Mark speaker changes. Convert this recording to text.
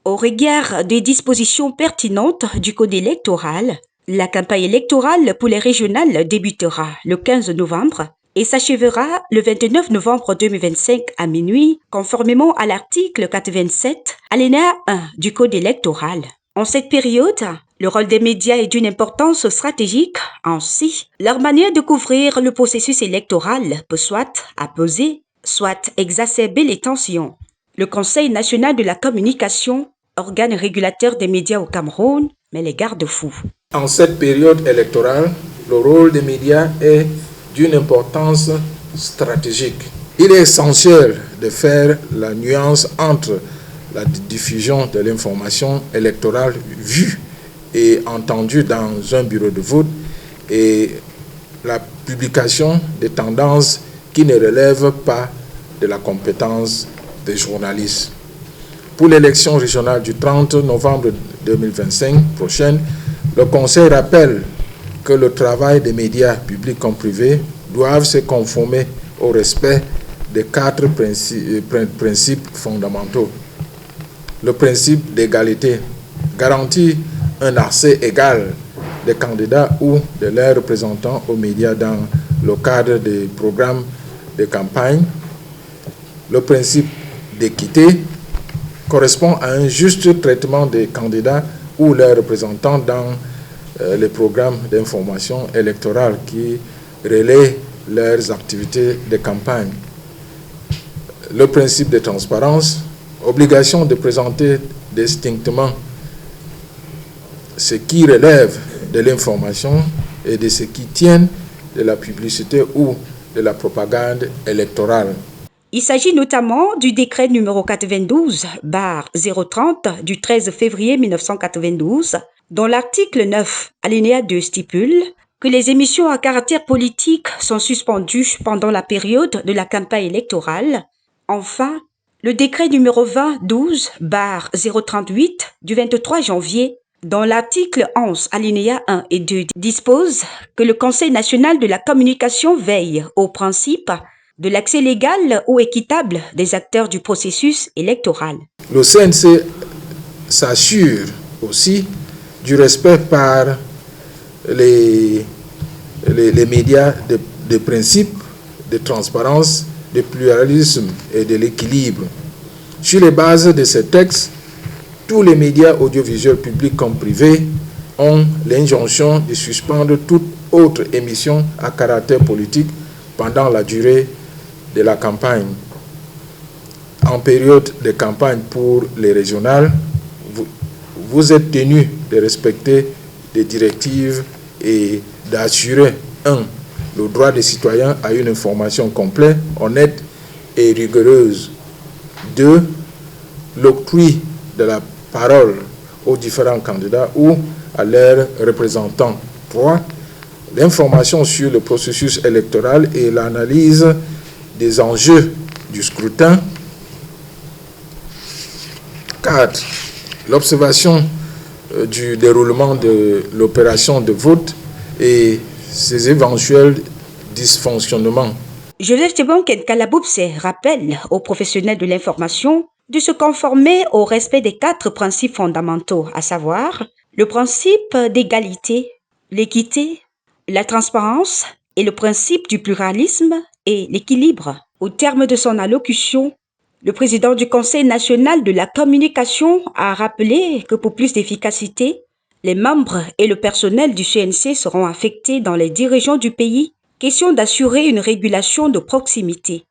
Speaker 1: Au regard des dispositions pertinentes du Code électoral, la campagne électorale pour les régionales débutera le 15 novembre et s'achèvera le 29 novembre 2025 à minuit, conformément à l'article 87, alinéa 1 du Code électoral. En cette période, le rôle des médias est d'une importance stratégique. Ainsi, leur manière de couvrir le processus électoral peut soit apaiser, soit exacerber les tensions. Le Conseil national de la communication, organe régulateur des médias au Cameroun, met les garde-fous.
Speaker 2: En cette période électorale, le rôle des médias est d'une importance stratégique. Il est essentiel de faire la nuance entre la diffusion de l'information électorale vue et entendue dans un bureau de vote et la publication des tendances qui ne relèvent pas de la compétence des journalistes. Pour l'élection régionale du 30 novembre 2025 prochaine, le Conseil rappelle que le travail des médias publics comme privés doivent se conformer au respect des 4 principes fondamentaux. Le principe d'égalité garantit un accès égal des candidats ou de leurs représentants aux médias dans le cadre des programmes de campagne. Le principe d'équité correspond à un juste traitement des candidats ou leurs représentants dans les programmes d'information électorale qui relaient leurs activités de campagne. Le principe de transparence, obligation de présenter distinctement ce qui relève de l'information et de ce qui tient de la publicité ou de la propagande électorale.
Speaker 1: Il s'agit notamment du décret numéro 92/030 du 13 février 1992, dont l'article 9, alinéa 2 stipule que les émissions à caractère politique sont suspendues pendant la période de la campagne électorale. Enfin, le décret numéro 2012/038 du 23 janvier, dont l'article 11, alinéa 1 et 2 dispose que le Conseil national de la communication veille au principe de l'accès légal ou équitable des acteurs du processus électoral.
Speaker 2: Le CNC s'assure aussi du respect par les médias de principes de transparence, de pluralisme et de l'équilibre. Sur les bases de ces textes, tous les médias audiovisuels publics comme privés ont l'injonction de suspendre toute autre émission à caractère politique pendant la durée de la campagne. En période de campagne pour les régionales, vous êtes tenu de respecter les directives et d'assurer 1. Le droit des citoyens à une information complète, honnête et rigoureuse. 2. L'octroi de la parole aux différents candidats ou à leurs représentants. 3. L'information sur le processus électoral et l'analyse des enjeux du scrutin. 4. L'observation du déroulement de l'opération de vote et ses éventuels dysfonctionnements.
Speaker 1: Joseph Tebonken Kalaboubse rappelle aux professionnels de l'information de se conformer au respect des 4 principes fondamentaux, à savoir le principe d'égalité, l'équité, la transparence et le principe du pluralisme et l'équilibre. Au terme de son allocution, le président du Conseil national de la communication a rappelé que pour plus d'efficacité, les membres et le personnel du CNC seront affectés dans les 10 régions du pays, question d'assurer une régulation de proximité.